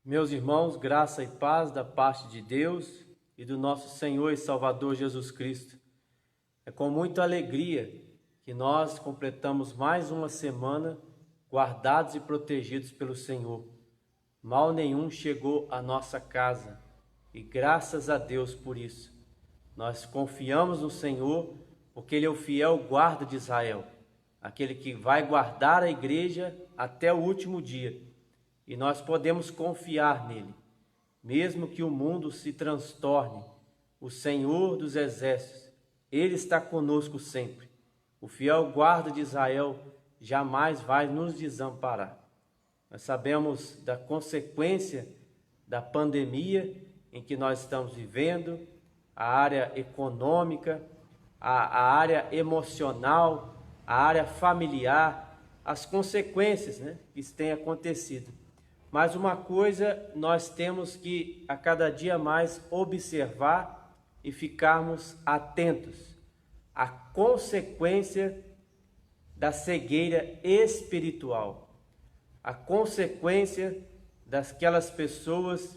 Meus irmãos, graça e paz da parte de Deus e do nosso Senhor e Salvador Jesus Cristo. É com muita alegria que nós completamos mais uma semana guardados e protegidos pelo Senhor. Mal nenhum chegou à nossa casa e graças a Deus por isso. Nós confiamos no Senhor porque Ele é o fiel guarda de Israel, aquele que vai guardar a igreja até o último dia. E nós podemos confiar nele, mesmo que o mundo se transtorne. O Senhor dos Exércitos, Ele está conosco sempre. O fiel guarda de Israel jamais vai nos desamparar. Nós sabemos da consequência da pandemia em que nós estamos vivendo, a área econômica, a área emocional, a área familiar, as consequências, que isso tem acontecido. Mas uma coisa nós temos que a cada dia mais observar e ficarmos atentos: a consequência da cegueira espiritual, a consequência daquelas pessoas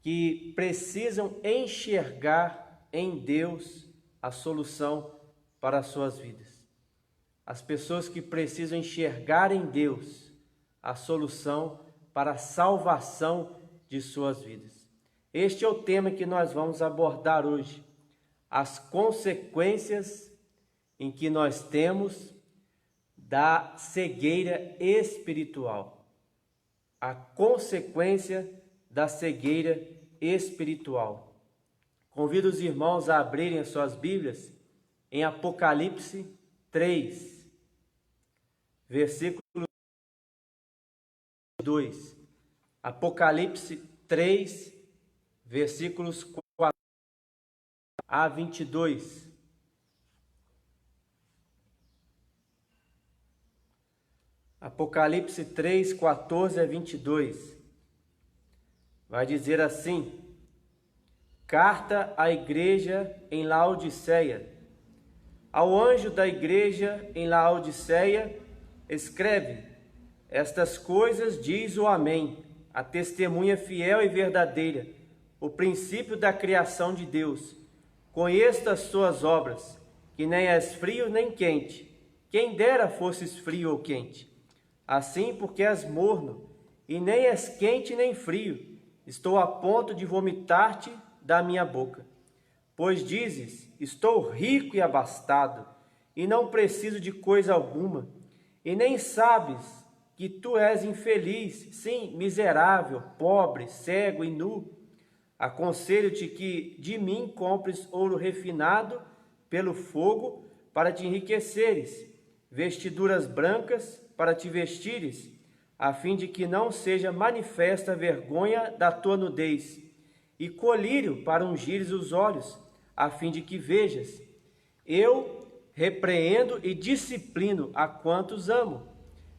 que precisam enxergar em Deus a solução para as suas vidas. As pessoas que precisam enxergar em Deus a solução para a salvação de suas vidas. Este é o tema que nós vamos abordar hoje. As consequências em que nós temos da cegueira espiritual. A consequência da cegueira espiritual. Convido os irmãos a abrirem as suas Bíblias em Apocalipse 3, versículo 2. Apocalipse 3, versículos 4 a 22. Apocalipse 3, 14 a 22. Vai dizer assim: Carta à igreja em Laodiceia. Ao anjo da igreja em Laodiceia, escreve: Estas coisas diz o Amém, a testemunha fiel e verdadeira, o princípio da criação de Deus. Conheço as suas obras, que nem és frio nem quente. Quem dera fosses frio ou quente. Assim, porque és morno, e nem és quente nem frio, estou a ponto de vomitar-te da minha boca. Pois dizes: estou rico e abastado, e não preciso de coisa alguma, e nem sabes que tu és infeliz, sim, miserável, pobre, cego e nu. Aconselho-te que de mim compres ouro refinado pelo fogo para te enriqueceres, vestiduras brancas para te vestires, a fim de que não seja manifesta a vergonha da tua nudez, e colírio para ungires os olhos, a fim de que vejas. Eu repreendo e disciplino a quantos amo.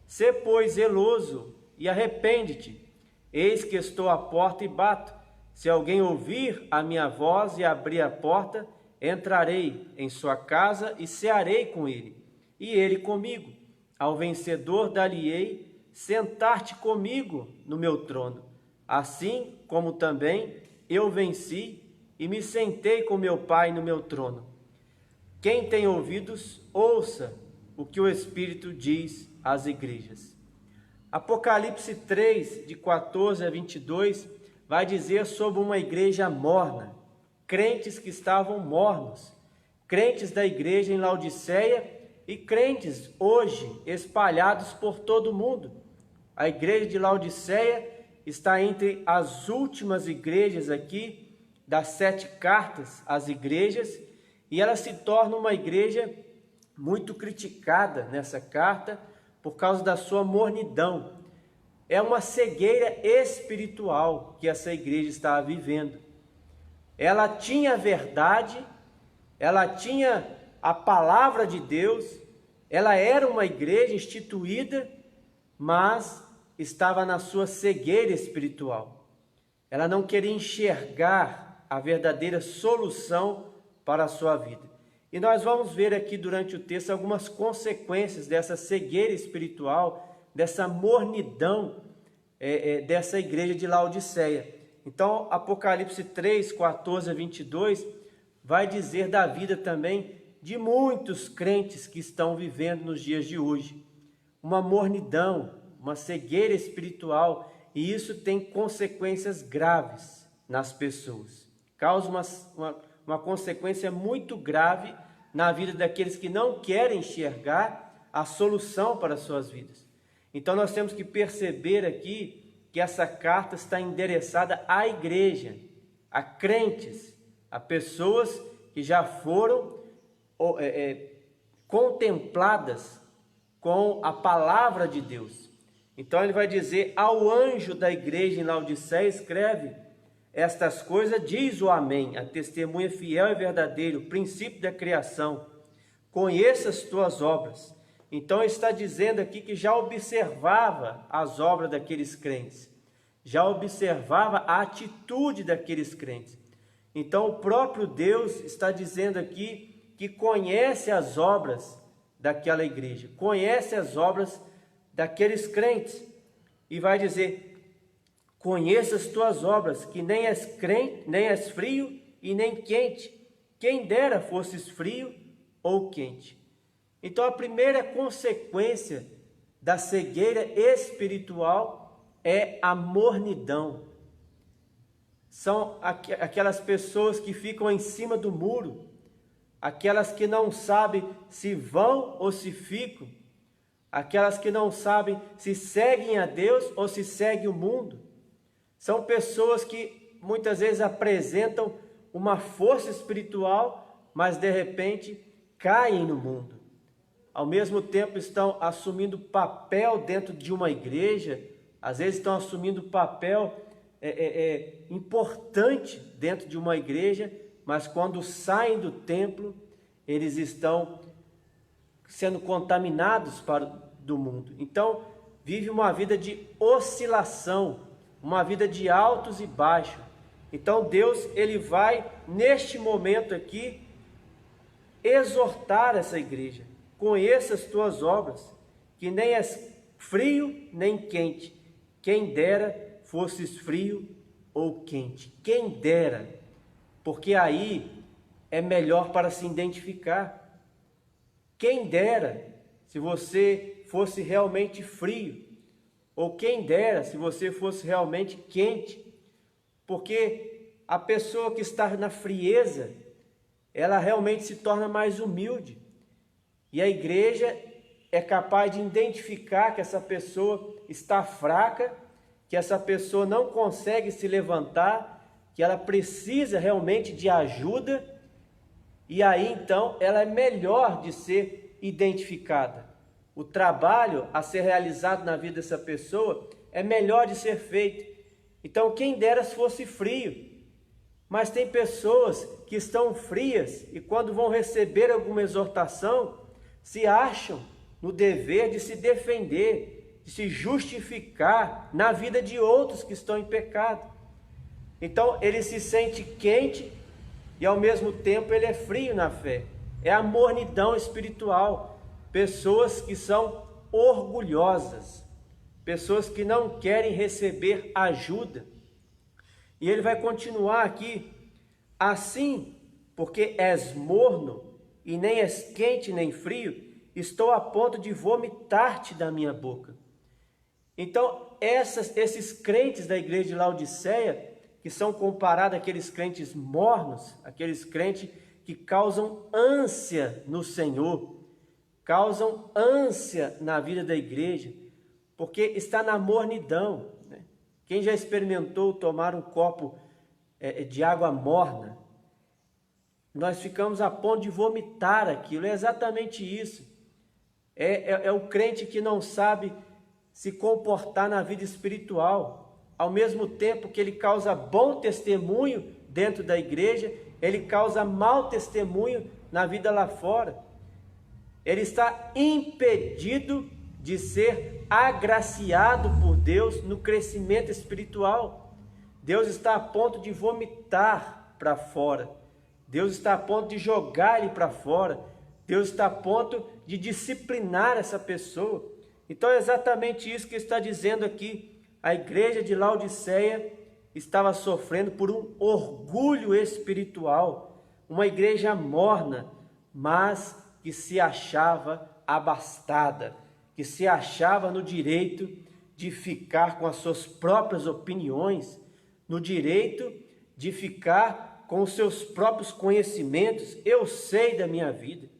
Sê, pois, zeloso e arrepende-te. Eis que estou à porta e bato. Se alguém ouvir a minha voz e abrir a porta, entrarei em sua casa e cearei com ele, e ele comigo. Ao vencedor dar-lhe-ei sentar-te comigo no meu trono, assim como também eu venci e me sentei com meu Pai no meu trono. Quem tem ouvidos, ouça o que o Espírito diz às igrejas. Apocalipse 3, de 14 a 22, vai dizer sobre uma igreja morna, crentes que estavam mornos, crentes da igreja em Laodiceia e crentes hoje espalhados por todo o mundo. A igreja de Laodiceia está entre as últimas igrejas aqui, das 7 cartas às igrejas, e ela se torna uma igreja muito criticada nessa carta por causa da sua mornidão. É uma cegueira espiritual que essa igreja estava vivendo. Ela tinha a verdade, ela tinha a palavra de Deus, ela era uma igreja instituída, mas estava na sua cegueira espiritual. Ela não queria enxergar a verdadeira solução para a sua vida. E nós vamos ver aqui durante o texto algumas consequências dessa cegueira espiritual, dessa mornidão dessa igreja de Laodiceia. Então, Apocalipse 3, 14 a 22, vai dizer da vida também de muitos crentes que estão vivendo nos dias de hoje. Uma mornidão, uma cegueira espiritual, e isso tem consequências graves nas pessoas. Causa uma consequência muito grave na vida daqueles que não querem enxergar a solução para as suas vidas. Então nós temos que perceber aqui que essa carta está endereçada à igreja, a crentes, a pessoas que já foram contempladas com a palavra de Deus. Então ele vai dizer: ao anjo da igreja em Laodiceia escreve: estas coisas diz o Amém, a testemunha fiel e verdadeira, o princípio da criação. Conheça as tuas obras. Então está dizendo aqui que já observava as obras daqueles crentes, já observava a atitude daqueles crentes. Então o próprio Deus está dizendo aqui que conhece as obras daquela igreja, conhece as obras daqueles crentes, e vai dizer: conheça as tuas obras, que nem és crente, nem és frio e nem quente. Quem dera fosses frio ou quente. Então a primeira consequência da cegueira espiritual é a mornidão. São aquelas pessoas que ficam em cima do muro, aquelas que não sabem se vão ou se ficam, aquelas que não sabem se seguem a Deus ou se seguem o mundo. São pessoas que muitas vezes apresentam uma força espiritual, mas de repente caem no mundo. Ao mesmo tempo estão assumindo papel dentro de uma igreja, às vezes estão assumindo papel importante dentro de uma igreja, mas quando saem do templo, eles estão sendo contaminados do mundo. Então, vive uma vida de oscilação, uma vida de altos e baixos. Então, Deus, ele vai, neste momento aqui, exortar essa igreja: conheça as tuas obras, que nem és frio nem quente. Quem dera fosses frio ou quente. Quem dera, porque aí é melhor para se identificar. Quem dera se você fosse realmente frio, ou quem dera se você fosse realmente quente, porque a pessoa que está na frieza, ela realmente se torna mais humilde, e a igreja é capaz de identificar que essa pessoa está fraca, que essa pessoa não consegue se levantar, que ela precisa realmente de ajuda, e aí então ela é melhor de ser identificada. O trabalho a ser realizado na vida dessa pessoa é melhor de ser feito. Então quem dera se fosse frio, mas tem pessoas que estão frias e quando vão receber alguma exortação, se acham no dever de se defender, de se justificar na vida de outros que estão em pecado. Então ele se sente quente e ao mesmo tempo ele é frio na fé. É a mornidão espiritual. Pessoas que são orgulhosas, pessoas que não querem receber ajuda. E ele vai continuar aqui: assim, porque és morno e nem és quente nem frio, estou a ponto de vomitar-te da minha boca. Então, esses crentes da igreja de Laodiceia, que são comparados àqueles crentes mornos, aqueles crentes que causam ânsia no Senhor, causam ânsia na vida da igreja, porque está na mornidão, né? Quem já experimentou tomar um copo de água morna, nós ficamos a ponto de vomitar aquilo. É exatamente isso. É o crente que não sabe se comportar na vida espiritual. Ao mesmo tempo que ele causa bom testemunho dentro da igreja, ele causa mau testemunho na vida lá fora. Ele está impedido de ser agraciado por Deus no crescimento espiritual. Deus está a ponto de vomitar para fora. Deus está a ponto de jogar ele para fora. Deus está a ponto de disciplinar essa pessoa. Então é exatamente isso que está dizendo aqui. a igreja de Laodiceia estava sofrendo por um orgulho espiritual, uma igreja morna, mas que se achava abastada, que se achava no direito de ficar com as suas próprias opiniões, no direito de ficar com os seus próprios conhecimentos. Eu sei da minha vida.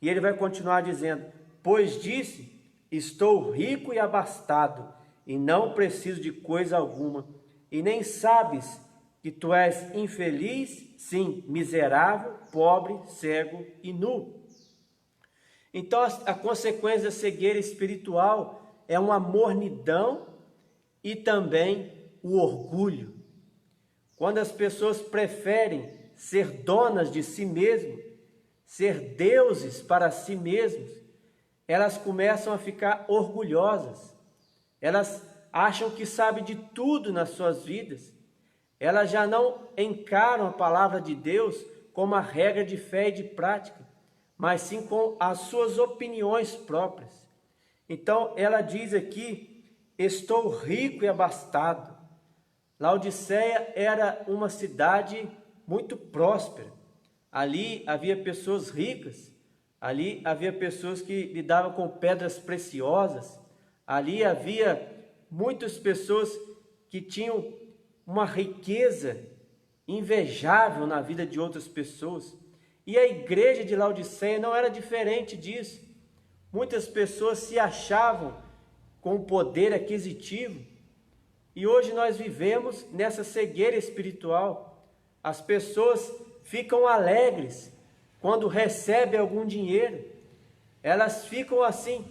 E ele vai continuar dizendo: pois disse, estou rico e abastado, e não preciso de coisa alguma, e nem sabes que tu és infeliz, sim, miserável, pobre, cego e nu. Então a consequência da cegueira espiritual é uma mornidão e também o orgulho. Quando as pessoas preferem ser donas de si mesmas, ser deuses para si mesmos, elas começam a ficar orgulhosas. Elas acham que sabem de tudo nas suas vidas. Elas já não encaram a palavra de Deus como a regra de fé e de prática, mas sim com as suas opiniões próprias. Então ela diz aqui: estou rico e abastado. Laodiceia era uma cidade muito próspera. Ali havia pessoas ricas, ali havia pessoas que lidavam com pedras preciosas, ali havia muitas pessoas que tinham uma riqueza invejável na vida de outras pessoas. E a igreja de Laodiceia não era diferente disso. Muitas pessoas se achavam com poder aquisitivo. E hoje nós vivemos nessa cegueira espiritual. As pessoas ficam alegres quando recebem algum dinheiro. Elas ficam assim,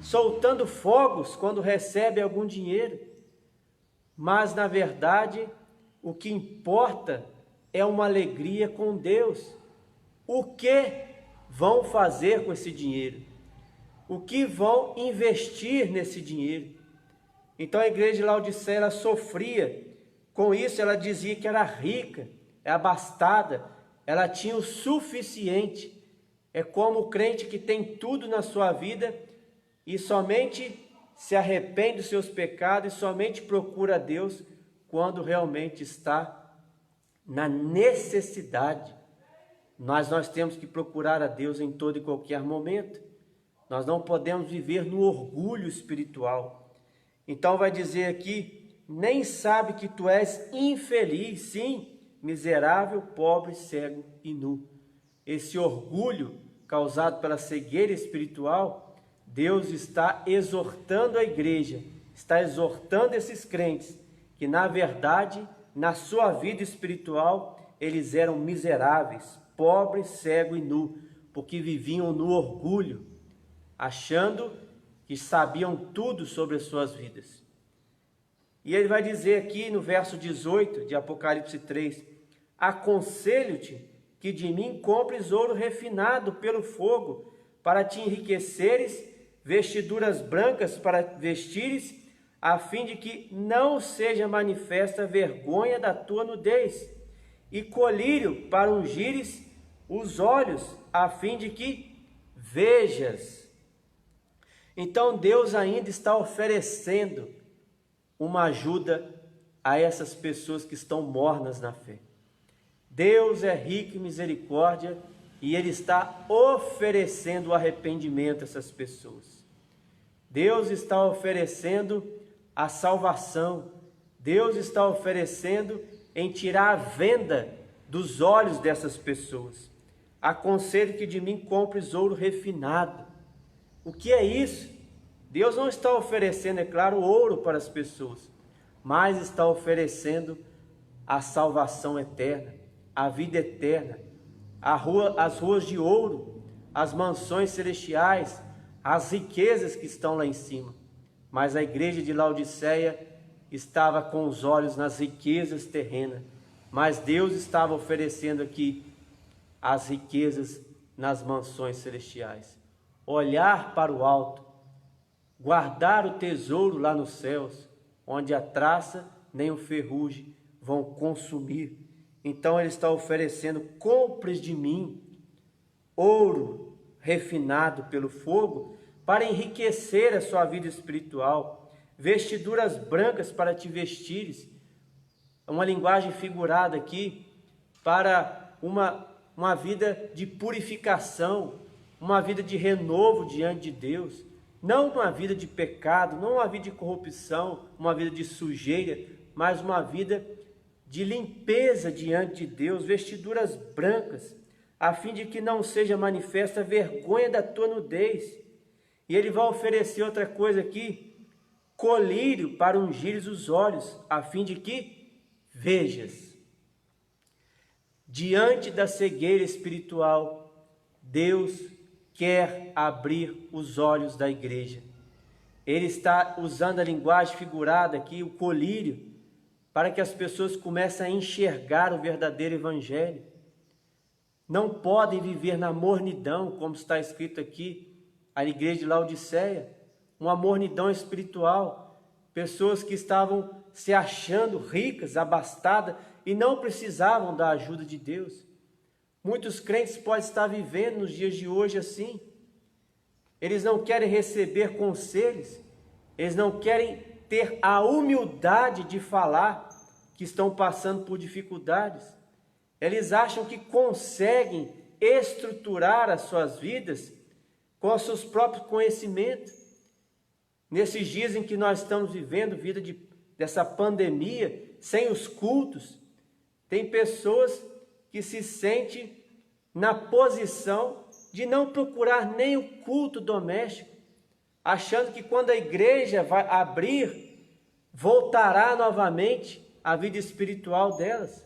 soltando fogos quando recebem algum dinheiro. Mas, na verdade, o que importa é uma alegria com Deus. O que vão fazer com esse dinheiro? O que vão investir nesse dinheiro? Então a igreja de Laodiceia, ela sofria com isso. Ela dizia que era rica, abastada, ela tinha o suficiente. É como o crente que tem tudo na sua vida e somente se arrepende dos seus pecados e somente procura a Deus quando realmente está na necessidade. Nós temos que procurar a Deus em todo e qualquer momento. Nós não podemos viver no orgulho espiritual. Então vai dizer aqui: nem sabe que tu és infeliz, sim, miserável, pobre, cego e nu. Esse orgulho causado pela cegueira espiritual, Deus está exortando a igreja, está exortando esses crentes, que na verdade, na sua vida espiritual, eles eram miseráveis, pobres, cego e nu, porque viviam no orgulho, achando que sabiam tudo sobre as suas vidas. E ele vai dizer aqui no verso 18 de Apocalipse 3: aconselho-te que de mim compres ouro refinado pelo fogo, para te enriqueceres, vestiduras brancas para vestires, a fim de que não seja manifesta a vergonha da tua nudez, e colírio para ungires os olhos, a fim de que vejas. Então Deus ainda está oferecendo uma ajuda a essas pessoas que estão mornas na fé. Deus é rico em misericórdia e Ele está oferecendo o arrependimento a essas pessoas. Deus está oferecendo a salvação. Deus está oferecendo em tirar a venda dos olhos dessas pessoas. Aconselho que de mim compres ouro refinado. O que é isso? Deus não está oferecendo, é claro, ouro para as pessoas, mas está oferecendo a salvação eterna, a vida eterna, as ruas de ouro, as mansões celestiais, as riquezas que estão lá em cima. Mas a igreja de Laodiceia estava com os olhos nas riquezas terrenas, mas Deus estava oferecendo aqui as riquezas nas mansões celestiais. Olhar para o alto, guardar o tesouro lá nos céus, onde a traça nem o ferrugem vão consumir. Então ele está oferecendo: compres de mim ouro refinado pelo fogo, para enriquecer a sua vida espiritual, vestiduras brancas para te vestires. Uma linguagem figurada aqui para uma vida de purificação, uma vida de renovo diante de Deus, não uma vida de pecado, não uma vida de corrupção, uma vida de sujeira, mas uma vida de limpeza diante de Deus, vestiduras brancas, a fim de que não seja manifesta a vergonha da tua nudez. E ele vai oferecer outra coisa aqui, colírio para ungires os olhos, a fim de que vejas. Diante da cegueira espiritual, Deus quer abrir os olhos da igreja. Ele está usando a linguagem figurada aqui, o colírio, para que as pessoas comecem a enxergar o verdadeiro evangelho. Não podem viver na mornidão, como está escrito aqui, a igreja de Laodiceia, uma mornidão espiritual, pessoas que estavam se achando ricas, abastadas, e não precisavam da ajuda de Deus. Muitos crentes podem estar vivendo nos dias de hoje assim. Eles não querem receber conselhos, eles não querem ter a humildade de falar que estão passando por dificuldades. Eles acham que conseguem estruturar as suas vidas com os seus próprios conhecimentos. Nesses dias em que nós estamos vivendo, vida dessa pandemia, sem os cultos, tem pessoas que se sentem na posição de não procurar nem o culto doméstico, achando que quando a igreja vai abrir, voltará novamente a vida espiritual delas.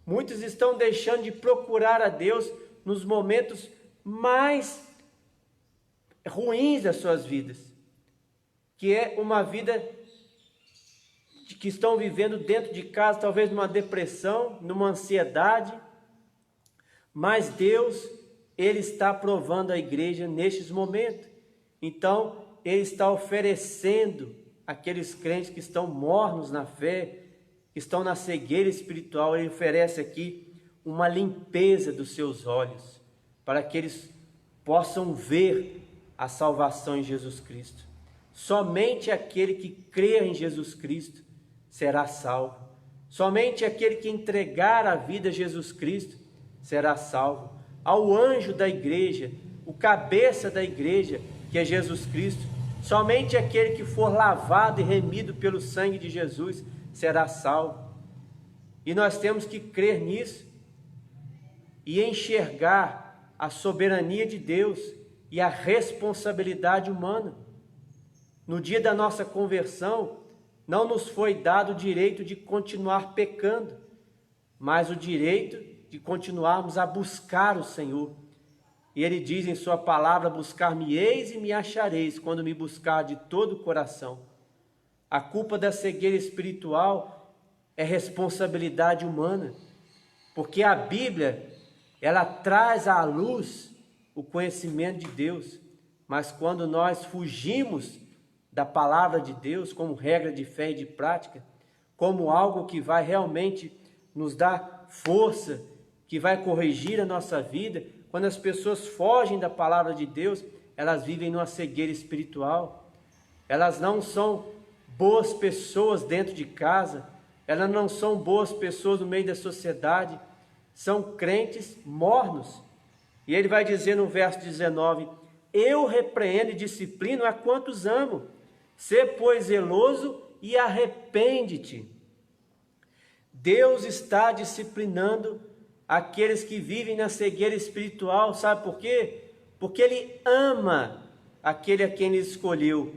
Muitos estão deixando de procurar a Deus nos momentos mais ruins das suas vidas, que é uma vida que estão vivendo dentro de casa, talvez numa depressão, numa ansiedade, mas Deus, Ele está provando a igreja nestes momentos. Então, Ele está oferecendo àqueles crentes que estão mornos na fé, que estão na cegueira espiritual, Ele oferece aqui uma limpeza dos seus olhos, para que eles possam ver a salvação em Jesus Cristo. Somente aquele que crê em Jesus Cristo será salvo. Somente aquele que entregar a vida a Jesus Cristo será salvo. Ao anjo da igreja, o cabeça da igreja, que é Jesus Cristo, somente aquele que for lavado e remido pelo sangue de Jesus será salvo. E nós temos que crer nisso e enxergar a soberania de Deus e a responsabilidade humana. No dia da nossa conversão, não nos foi dado o direito de continuar pecando, mas o direito de continuarmos a buscar o Senhor. E Ele diz em sua palavra: buscar-me-eis e me achareis, quando me buscar de todo o coração. A culpa da cegueira espiritual é responsabilidade humana, porque a Bíblia, ela traz à luz o conhecimento de Deus, mas quando nós fugimos da palavra de Deus como regra de fé e de prática, como algo que vai realmente nos dar força, que vai corrigir a nossa vida, quando as pessoas fogem da palavra de Deus, elas vivem numa cegueira espiritual. Elas não são boas pessoas dentro de casa, elas não são boas pessoas no meio da sociedade, são crentes mornos. E ele vai dizer no verso 19: eu repreendo e disciplino a quantos amo. Sê, pois, zeloso e arrepende-te. Deus está disciplinando aqueles que vivem na cegueira espiritual, sabe por quê? Porque Ele ama aquele a quem Ele escolheu.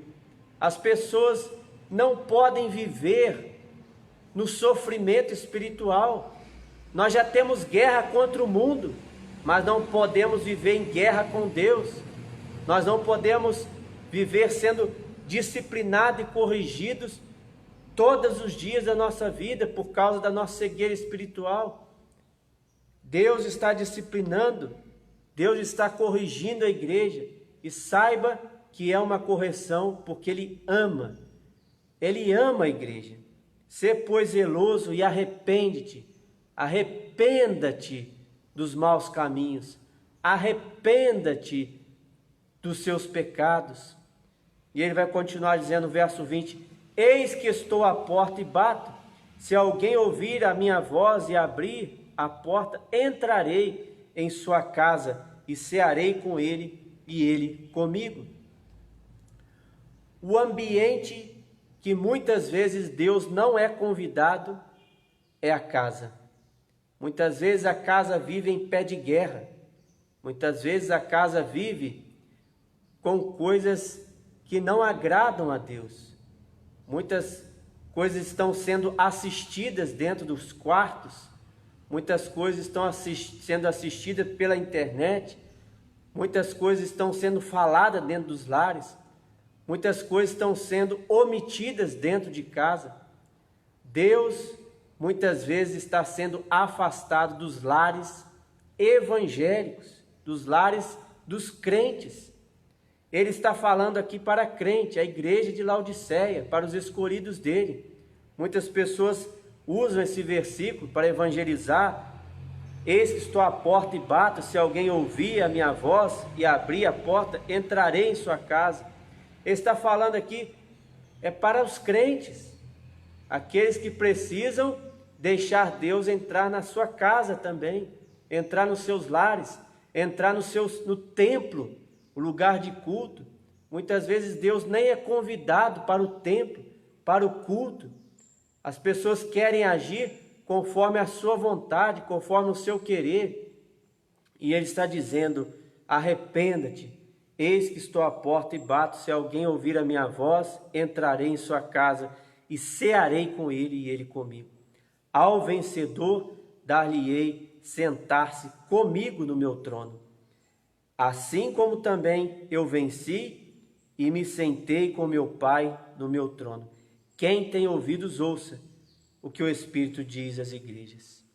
As pessoas não podem viver no sofrimento espiritual. Nós já temos guerra contra o mundo, mas não podemos viver em guerra com Deus. Nós não podemos viver sendo disciplinados e corrigidos todos os dias da nossa vida por causa da nossa cegueira espiritual. Deus está disciplinando, Deus está corrigindo a igreja, e saiba que é uma correção porque Ele ama a igreja. Sê, pois, zeloso e arrepende-te, arrependa-te dos maus caminhos, arrependa-te dos seus pecados. E ele vai continuar dizendo no verso 20: Eis que estou à porta e bato. Se alguém ouvir a minha voz e abrir a porta, entrarei em sua casa e cearei com ele e ele comigo. O ambiente que muitas vezes Deus não é convidado é a casa. Muitas vezes a casa vive em pé de guerra. Muitas vezes a casa vive com coisas que não agradam a Deus. Muitas coisas estão sendo assistidas dentro dos quartos. Muitas coisas estão sendo assistidas pela internet. Muitas coisas estão sendo faladas dentro dos lares. Muitas coisas estão sendo omitidas dentro de casa. Deus muitas vezes está sendo afastado dos lares evangélicos, dos lares dos crentes. Ele está falando aqui para a crente, a igreja de Laodiceia, para os escolhidos dele. Muitas pessoas usam esse versículo para evangelizar. Eis que estou à porta e bato, se alguém ouvir a minha voz e abrir a porta, entrarei em sua casa. Ele está falando aqui, é para os crentes, aqueles que precisam deixar Deus entrar na sua casa também, entrar nos seus lares, entrar no templo, o lugar de culto. Muitas vezes Deus nem é convidado para o templo, para o culto. As pessoas querem agir conforme a sua vontade, conforme o seu querer. E Ele está dizendo, arrependa-te, eis que estou à porta e bato, se alguém ouvir a minha voz, entrarei em sua casa e cearei com ele e ele comigo. Ao vencedor dar-lhe-ei sentar-se comigo no meu trono, assim como também eu venci e me sentei com meu Pai no meu trono. Quem tem ouvidos, ouça o que o Espírito diz às igrejas.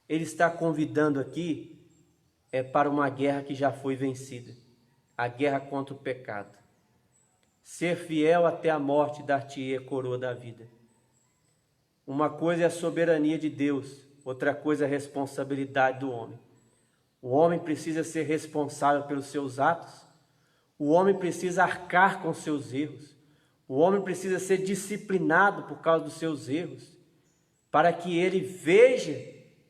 Ele está convidando aqui para uma guerra que já foi vencida, a guerra contra o pecado. Ser fiel até a morte, dar-te-ei a coroa da vida. Uma coisa é a soberania de Deus, outra coisa é a responsabilidade do homem. O homem precisa ser responsável pelos seus atos. O homem precisa arcar com seus erros. O homem precisa ser disciplinado por causa dos seus erros, para que ele veja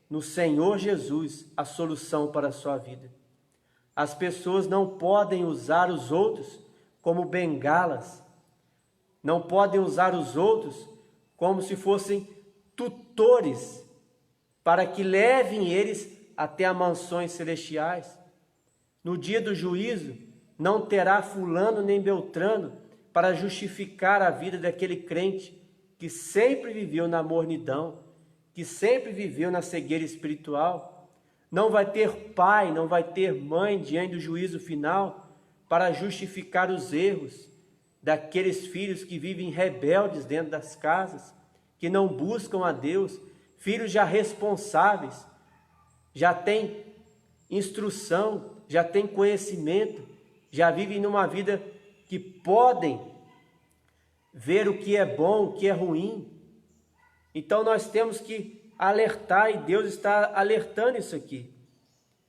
no Senhor Jesus a solução para a sua vida. As pessoas não podem usar os outros como bengalas, não podem usar os outros como se fossem tutores, para que levem eles até as mansões celestiais. No dia do juízo, não terá fulano nem beltrano para justificar a vida daquele crente que sempre viveu na mornidão, que sempre viveu na cegueira espiritual. Não vai ter pai, não vai ter mãe diante do juízo final para justificar os erros daqueles filhos que vivem rebeldes dentro das casas, que não buscam a Deus, filhos já responsáveis, já têm instrução, já têm conhecimento, já vivem numa vida que podem ver o que é bom, o que é ruim. Então nós temos que alertar, e Deus está alertando isso aqui,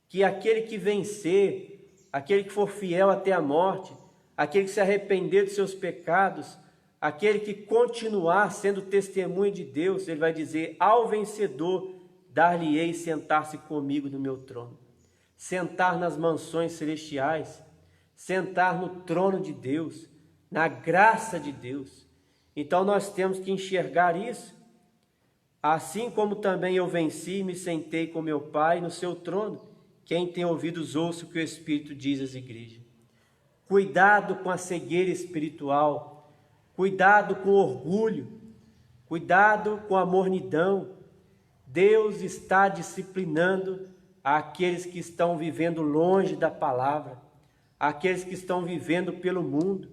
que aquele que vencer, aquele que for fiel até a morte, aquele que se arrepender dos seus pecados, aquele que continuar sendo testemunho de Deus, ele vai dizer, ao vencedor dar-lhe-ei sentar-se comigo no meu trono. Sentar nas mansões celestiais, sentar no trono de Deus, na graça de Deus. Então nós temos que enxergar isso. Assim como também eu venci e me sentei com meu Pai no seu trono. Quem tem ouvidos, ouça o que o Espírito diz às igrejas. Cuidado com a cegueira espiritual, cuidado com o orgulho, cuidado com a mornidão. Deus está disciplinando aqueles que estão vivendo longe da palavra, aqueles que estão vivendo pelo mundo,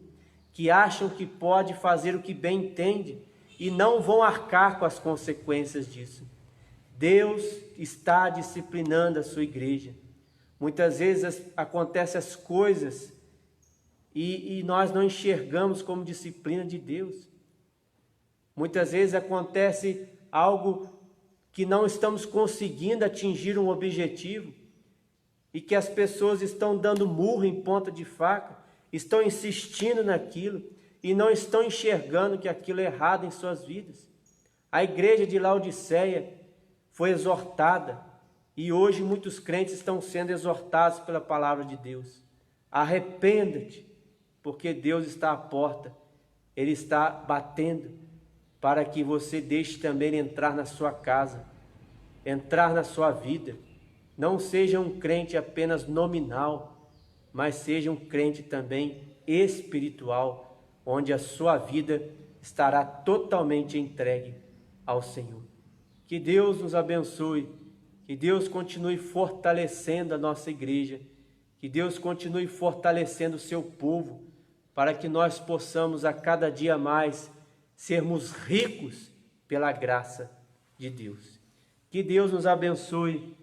que acham que pode fazer o que bem entende e não vão arcar com as consequências disso. Deus está disciplinando a sua igreja. Muitas vezes acontecem as coisas e nós não enxergamos como disciplina de Deus. Muitas vezes acontece algo que não estamos conseguindo atingir um objetivo e que as pessoas estão dando murro em ponta de faca, estão insistindo naquilo, e não estão enxergando que aquilo é errado em suas vidas. A igreja de Laodiceia foi exortada e hoje muitos crentes estão sendo exortados pela palavra de Deus. Arrependa-te, porque Deus está à porta, Ele está batendo para que você deixe também entrar na sua casa, entrar na sua vida. Não seja um crente apenas nominal, mas seja um crente também espiritual, onde a sua vida estará totalmente entregue ao Senhor. Que Deus nos abençoe, que Deus continue fortalecendo a nossa igreja, que Deus continue fortalecendo o seu povo, para que nós possamos a cada dia mais sermos ricos pela graça de Deus. Que Deus nos abençoe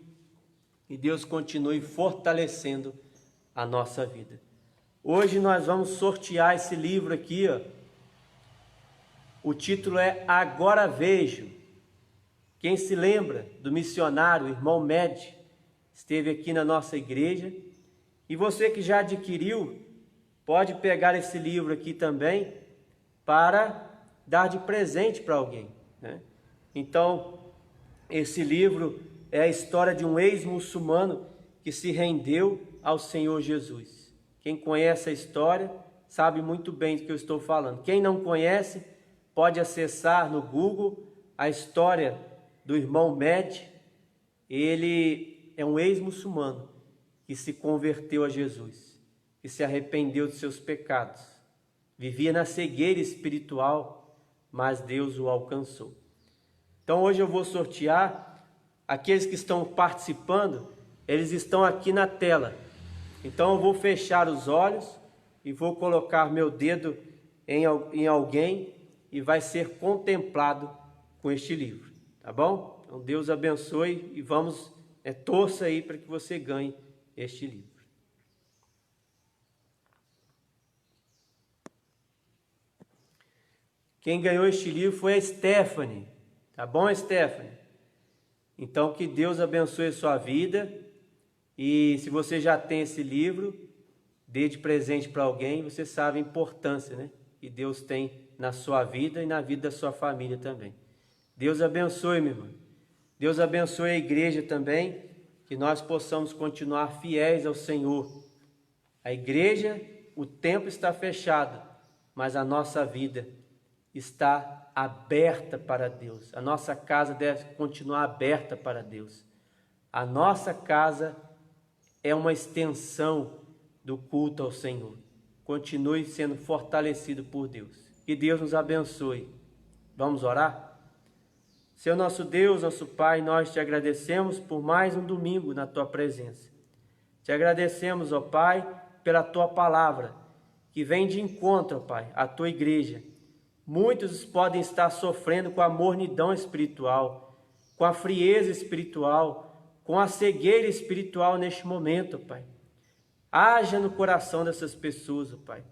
e Deus continue fortalecendo a nossa vida. Hoje nós vamos sortear esse livro aqui, ó. O título é Agora Vejo. Quem se lembra do missionário, o irmão Med, esteve aqui na nossa igreja. E você que já adquiriu, pode pegar esse livro aqui também para dar de presente para alguém, né? Então, esse livro é a história de um ex-muçulmano que se rendeu ao Senhor Jesus. Quem conhece a história sabe muito bem do que eu estou falando. Quem não conhece, pode acessar no Google a história do irmão Med. Ele é um ex-muçulmano que se converteu a Jesus, que se arrependeu de seus pecados, vivia na cegueira espiritual, mas Deus o alcançou. Então hoje eu vou sortear. Aqueles que estão participando, eles estão aqui na tela. Então eu vou fechar os olhos e vou colocar meu dedo em alguém e vai ser contemplado com este livro, tá bom? Então Deus abençoe e vamos, torça aí para que você ganhe este livro. Quem ganhou este livro foi a Stephanie, tá bom, Stephanie? Então que Deus abençoe a sua vida e se você já tem esse livro, dê de presente para alguém. Você sabe a importância, né, que Deus tem na sua vida e na vida da sua família também. Deus abençoe, meu irmão. Deus abençoe a igreja também, que nós possamos continuar fiéis ao Senhor. A igreja, o templo está fechado, mas a nossa vida está aberta para Deus. A nossa casa deve continuar aberta para Deus. A nossa casa é uma extensão do culto ao Senhor. Continue sendo fortalecido por Deus. Que Deus nos abençoe. Vamos orar? Senhor nosso Deus, nosso Pai, nós te agradecemos por mais um domingo na tua presença. Te agradecemos, ó Pai, pela tua palavra, que vem de encontro, ó Pai, à tua igreja. Muitos podem estar sofrendo com a mornidão espiritual, com a frieza espiritual, com a cegueira espiritual neste momento, Pai. Haja no coração dessas pessoas, ó Pai.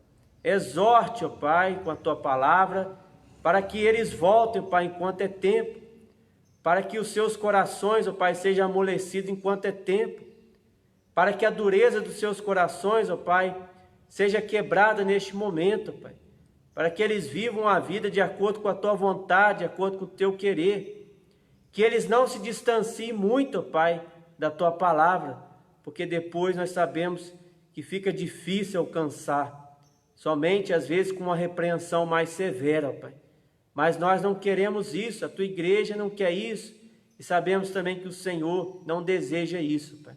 Exorte, ó Pai, com a tua palavra, para que eles voltem, ó Pai, enquanto é tempo, para que os seus corações, ó Pai, sejam amolecidos enquanto é tempo, para que a dureza dos seus corações, ó Pai, seja quebrada neste momento, ó Pai, para que eles vivam a vida de acordo com a tua vontade, de acordo com o teu querer, que eles não se distanciem muito, ó Pai, da tua palavra, porque depois nós sabemos que fica difícil alcançar, somente às vezes com uma repreensão mais severa, ó Pai. Mas nós não queremos isso, a tua igreja não quer isso, e sabemos também que o Senhor não deseja isso, Pai.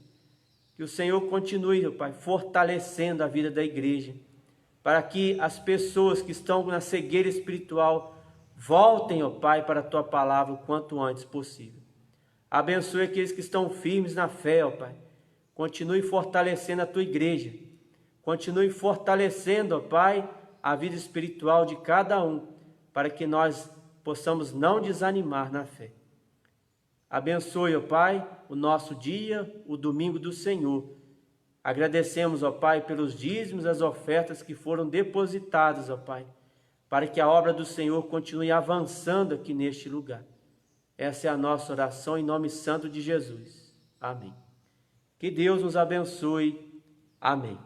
Que o Senhor continue, ó Pai, fortalecendo a vida da igreja, para que as pessoas que estão na cegueira espiritual voltem, ó Pai, para a tua palavra o quanto antes possível. Abençoe aqueles que estão firmes na fé, ó Pai. Continue fortalecendo a tua igreja. Continue fortalecendo, ó Pai, a vida espiritual de cada um, para que nós possamos não desanimar na fé. Abençoe, ó Pai, o nosso dia, o domingo do Senhor. Agradecemos, ó Pai, pelos dízimos, as ofertas que foram depositadas, ó Pai, para que a obra do Senhor continue avançando aqui neste lugar. Essa é a nossa oração em nome santo de Jesus. Amém. Que Deus nos abençoe. Amém.